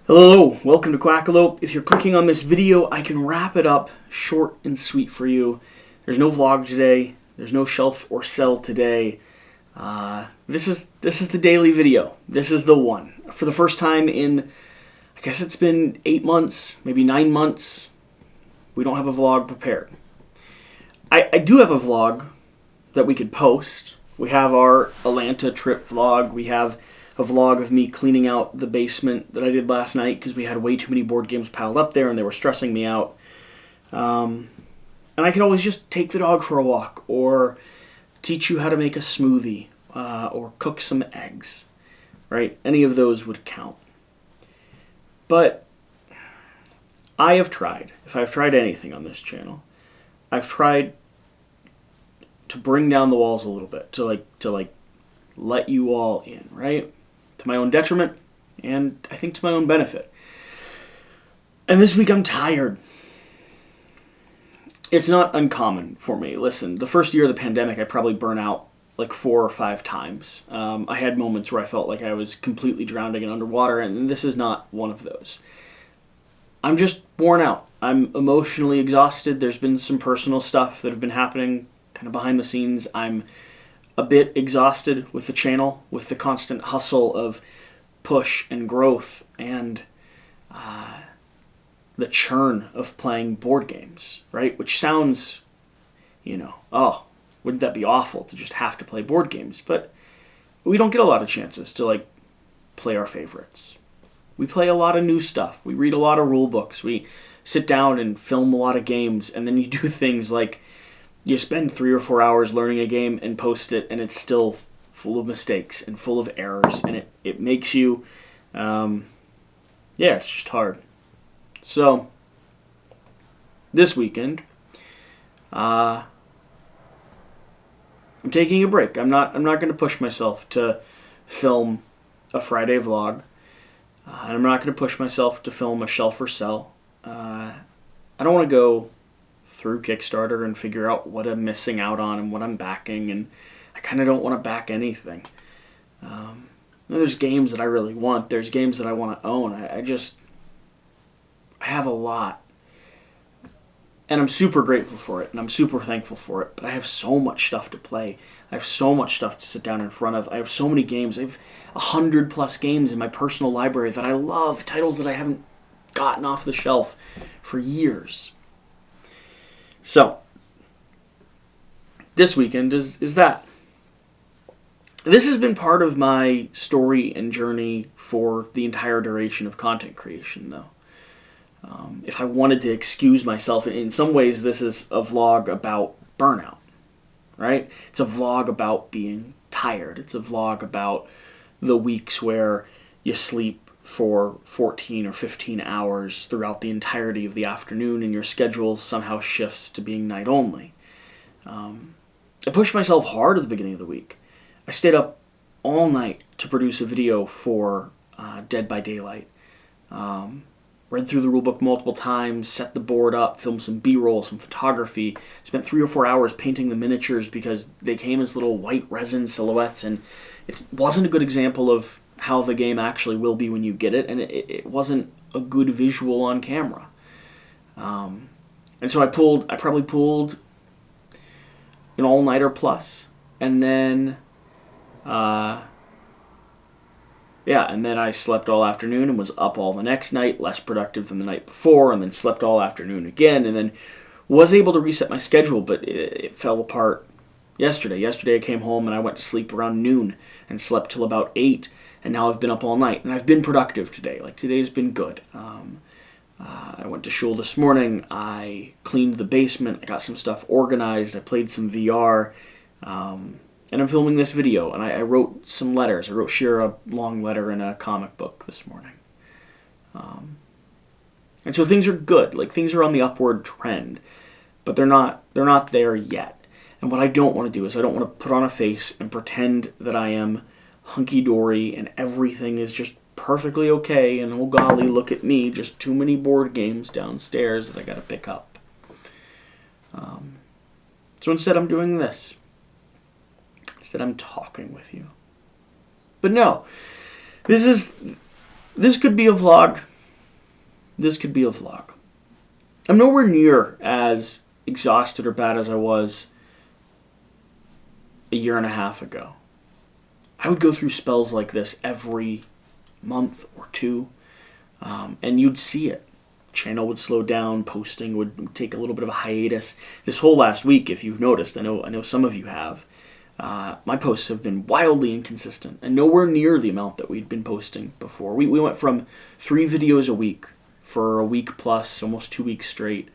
Hello, welcome to Quackalope. If you're clicking on this video, I can wrap it up short and sweet for you. There's no vlog today. There's no shelf or sell today. This is the daily video. This is the one. For the first time in, I guess it's been 8 months, maybe 9 months, we don't have a vlog prepared. I do have a vlog that we could post. We have our Atlanta trip vlog. We have a vlog of me cleaning out the basement that I did last night because we had way too many board games piled up there and they were stressing me out. And I could always just take the dog for a walk or teach you how to make a smoothie or cook some eggs, right? Any of those would count. But I have tried, if I've tried anything on this channel, I've tried to bring down the walls a little bit, to let you all in, right? To my own detriment, and I think to my own benefit. And this week I'm tired. It's not uncommon for me. Listen, the first year of the pandemic, I probably burnt out like 4 or 5 times. I had moments where I felt like I was completely drowning and underwater, and this is not one of those. I'm just worn out. I'm emotionally exhausted. There's been some personal stuff that have been happening kind of behind the scenes. I'm a bit exhausted with the channel, with the constant hustle of push and growth and the churn of playing board games, right? Which sounds, oh, wouldn't that be awful to just have to play board games? But we don't get a lot of chances to play our favorites. We play a lot of new stuff. We read a lot of rule books. We sit down and film a lot of games, and then you do things like you spend 3 or 4 hours learning a game and post it, and it's still full of mistakes and full of errors, and it makes you, it's just hard. So, this weekend, I'm taking a break. I'm not going to push myself to film a Friday vlog, and I'm not going to push myself to film a shelf or sell. I don't want to go through Kickstarter and figure out what I'm missing out on and what I'm backing, and I kind of don't want to back anything. There's games that I really want. There's games that I want to own. I have a lot, and I'm super grateful for it, and I'm super thankful for it, but I have so much stuff to play. I have so much stuff to sit down in front of. I have so many games. I have 100+ games in my personal library that I love, titles that I haven't gotten off the shelf for years. So, this weekend is that. This has been part of my story and journey for the entire duration of content creation, though. If I wanted to excuse myself, in some ways this is a vlog about burnout, right? It's a vlog about being tired. It's a vlog about the weeks where you sleep for 14 or 15 hours throughout the entirety of the afternoon and your schedule somehow shifts to being night only. I pushed myself hard at the beginning of the week. I stayed up all night to produce a video for Dead by Daylight. Read through the rulebook multiple times, set the board up, filmed some B-roll, some photography, spent 3 or 4 hours painting the miniatures because they came as little white resin silhouettes, and it wasn't a good example of how the game actually will be when you get it, and it wasn't a good visual on camera. And so I probably pulled an all-nighter plus, and then and then I slept all afternoon and was up all the next night, less productive than the night before, and then slept all afternoon again, and then was able to reset my schedule, but it fell apart yesterday. Yesterday I came home and I went to sleep around noon and slept till about 8, and now I've been up all night, and I've been productive today. Today's been good. I went to shul this morning, I cleaned the basement, I got some stuff organized, I played some VR, and I'm filming this video, and I wrote some letters. I wrote Shira a long letter in a comic book this morning. And so things are good. Things are on the upward trend, but they're not there yet. And what I don't want to do is I don't want to put on a face and pretend that I am hunky-dory and everything is just perfectly okay, and oh golly, look at me, just too many board games downstairs that I gotta pick up. So instead I'm doing this. Instead I'm talking with you. But no, this could be a vlog this could be a vlog. I'm nowhere near as exhausted or bad as I was a year and a half ago. I would go through spells like this every month or two, and you'd see it. Channel would slow down, posting would take a little bit of a hiatus. This whole last week, if you've noticed, I know some of you have, my posts have been wildly inconsistent and nowhere near the amount that we'd been posting before. We went from 3 videos a week for a week plus, almost 2 weeks straight,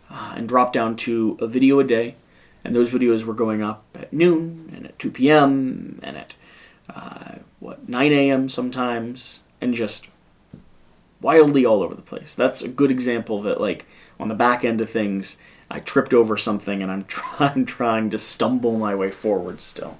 and dropped down to a video a day. And those videos were going up at noon and at 2 p.m. and at 9 a.m. sometimes, and just wildly all over the place. That's a good example that, like, on the back end of things, I tripped over something and I'm trying to stumble my way forward still.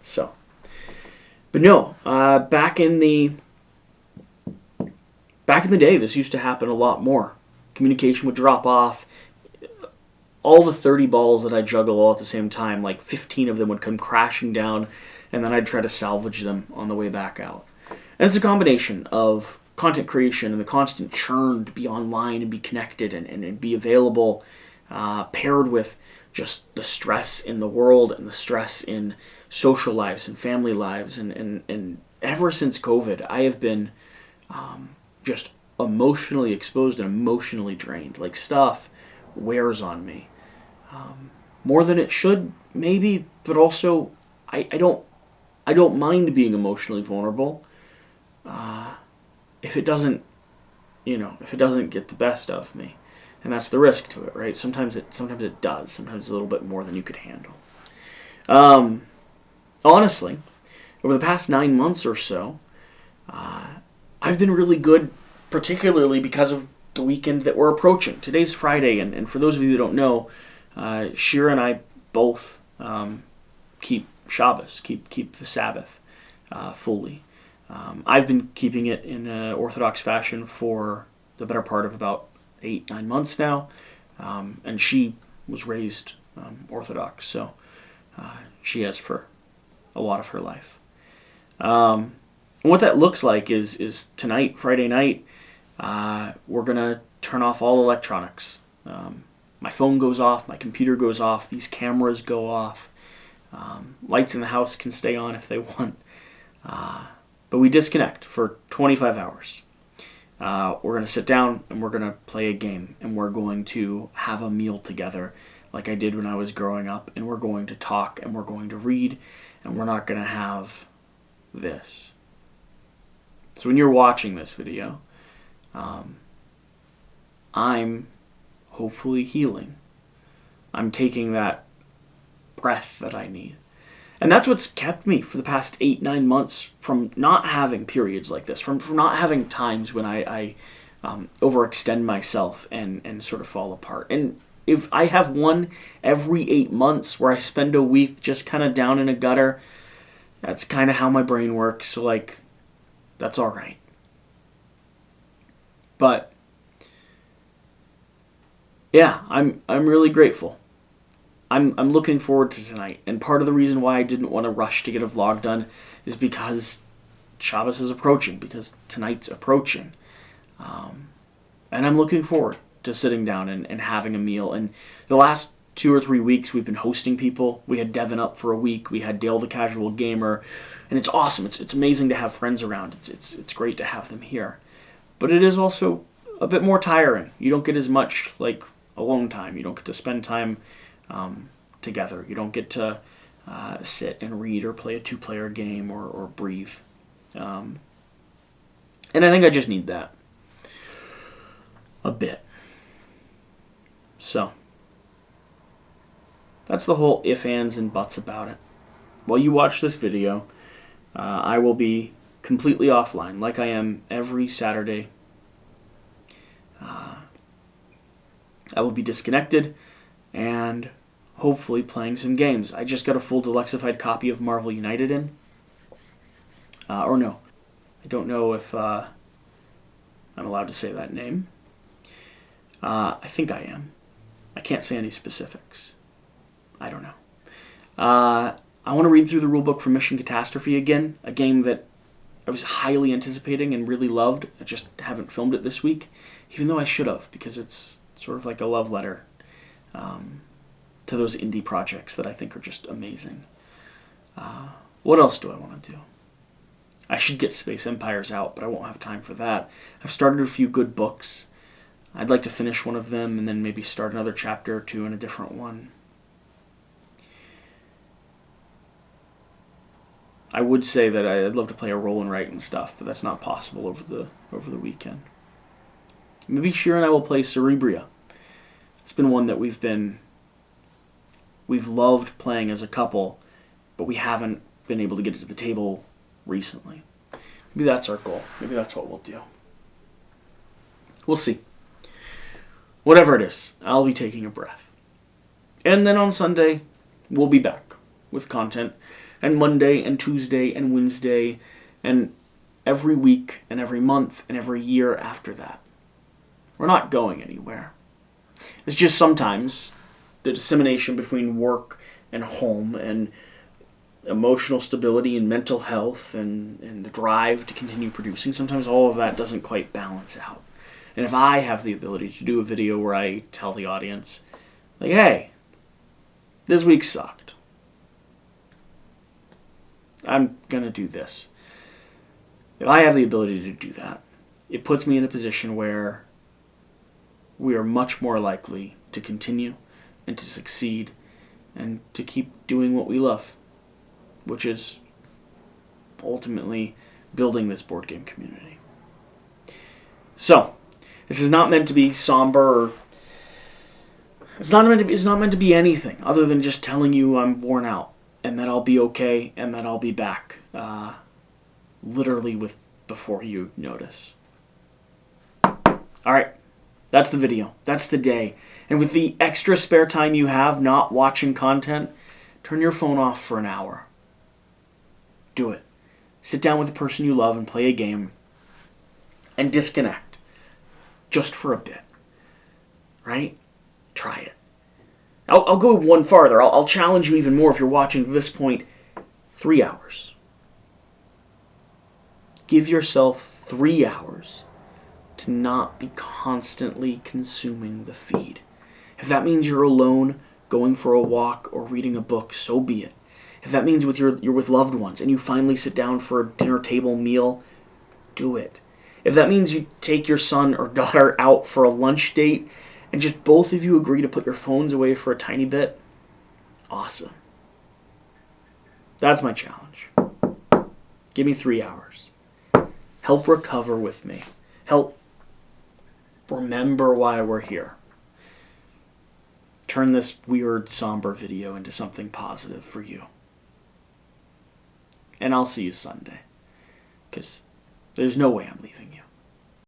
So, but no, back in the day, this used to happen a lot more. Communication would drop off. All the 30 balls that I juggle all at the same time, like 15 of them would come crashing down, and then I'd try to salvage them on the way back out. And it's a combination of content creation and the constant churn to be online and be connected and be available, paired with just the stress in the world and the stress in social lives and family lives. And ever since COVID, I have been just emotionally exposed and emotionally drained. Like, stuff wears on me. More than it should, maybe, but also I don't mind being emotionally vulnerable. If it doesn't get the best of me, and that's the risk to it, right? Sometimes it does. Sometimes it's a little bit more than you could handle. Honestly, over the past 9 months or so, I've been really good, particularly because of the weekend that we're approaching. Today's Friday, and for those of you who don't know, Shira and I both keep Shabbos, keep the Sabbath fully. I've been keeping it in an Orthodox fashion for the better part of about 8-9 months now, and she was raised Orthodox, so she has for a lot of her life. And what that looks like is tonight, Friday night, we're going to turn off all electronics. My phone goes off, my computer goes off, these cameras go off. Lights in the house can stay on if they want. But we disconnect for 25 hours. We're going to sit down and we're going to play a game. And we're going to have a meal together like I did when I was growing up. And we're going to talk and we're going to read. And we're not going to have this. So when you're watching this video, I'm hopefully healing. I'm taking that breath that I need. And that's what's kept me for the past 8-9 months from not having periods like this, from not having times when I overextend myself and sort of fall apart. And if I have one every 8 months where I spend a week just kind of down in a gutter, that's kind of how my brain works. So, like, that's all right. But yeah, I'm really grateful. I'm looking forward to tonight, and part of the reason why I didn't want to rush to get a vlog done is because Shabbos is approaching, because tonight's approaching. And I'm looking forward to sitting down and having a meal. And the last 2 or 3 weeks we've been hosting people. We had Devin up for a week. We had Dale the Casual Gamer. And it's awesome. It's amazing to have friends around. It's great to have them here. But it is also a bit more tiring. You don't get as much, like, alone time. You don't get to spend time together. You don't get to sit and read or play a 2-player game or breathe. And I think I just need that a bit. So that's the whole if, ands, and buts about it. While you watch this video, I will be completely offline, like I am every Saturday. I will be disconnected and hopefully playing some games. I just got a full deluxified copy of Marvel United in. Or no. I don't know if I'm allowed to say that name. I think I am. I can't say any specifics. I don't know. I want to read through the rulebook for Mission Catastrophe again, a game that I was highly anticipating and really loved. I just haven't filmed it this week, even though I should have, because it's sort of like a love letter to those indie projects that I think are just amazing. What else do I want to do? I should get Space Empires out, but I won't have time for that. I've started a few good books. I'd like to finish one of them and then maybe start another chapter or two in a different one. I would say that I'd love to play a roll and write and stuff, but that's not possible over the weekend. Maybe Shira and I will play Cerebria. It's been one that we've loved playing as a couple, but we haven't been able to get it to the table recently. Maybe that's our goal. Maybe that's what we'll do. We'll see. Whatever it is, I'll be taking a breath. And then on Sunday, we'll be back with content. And Monday and Tuesday and Wednesday and every week and every month and every year after that. We're not going anywhere. It's just sometimes the dissemination between work and home and emotional stability and mental health and the drive to continue producing, sometimes all of that doesn't quite balance out. And if I have the ability to do a video where I tell the audience, like, hey, this week sucked, I'm going to do this. If I have the ability to do that, it puts me in a position where we are much more likely to continue and to succeed and to keep doing what we love, which is ultimately building this board game community. So, this is not meant to be somber, or it's not meant to be anything other than just telling you I'm worn out and that I'll be okay and that I'll be back, literally before you notice. All right, that's the video. That's the day. And with the extra spare time you have not watching content, turn your phone off for an hour. Do it. Sit down with the person you love and play a game and disconnect just for a bit. Right? Try it. I'll go one farther. I'll challenge you even more if you're watching to this point. 3 hours. Give yourself 3 hours to not be constantly consuming the feed. If that means you're alone, going for a walk, or reading a book, so be it. If that means you're with loved ones and you finally sit down for a dinner table meal, do it. If that means you take your son or daughter out for a lunch date and just both of you agree to put your phones away for a tiny bit, awesome. That's my challenge. Give me 3 hours. Help recover with me. Help remember why we're here. Turn this weird, somber video into something positive for you. And I'll see you Sunday. Because there's no way I'm leaving you.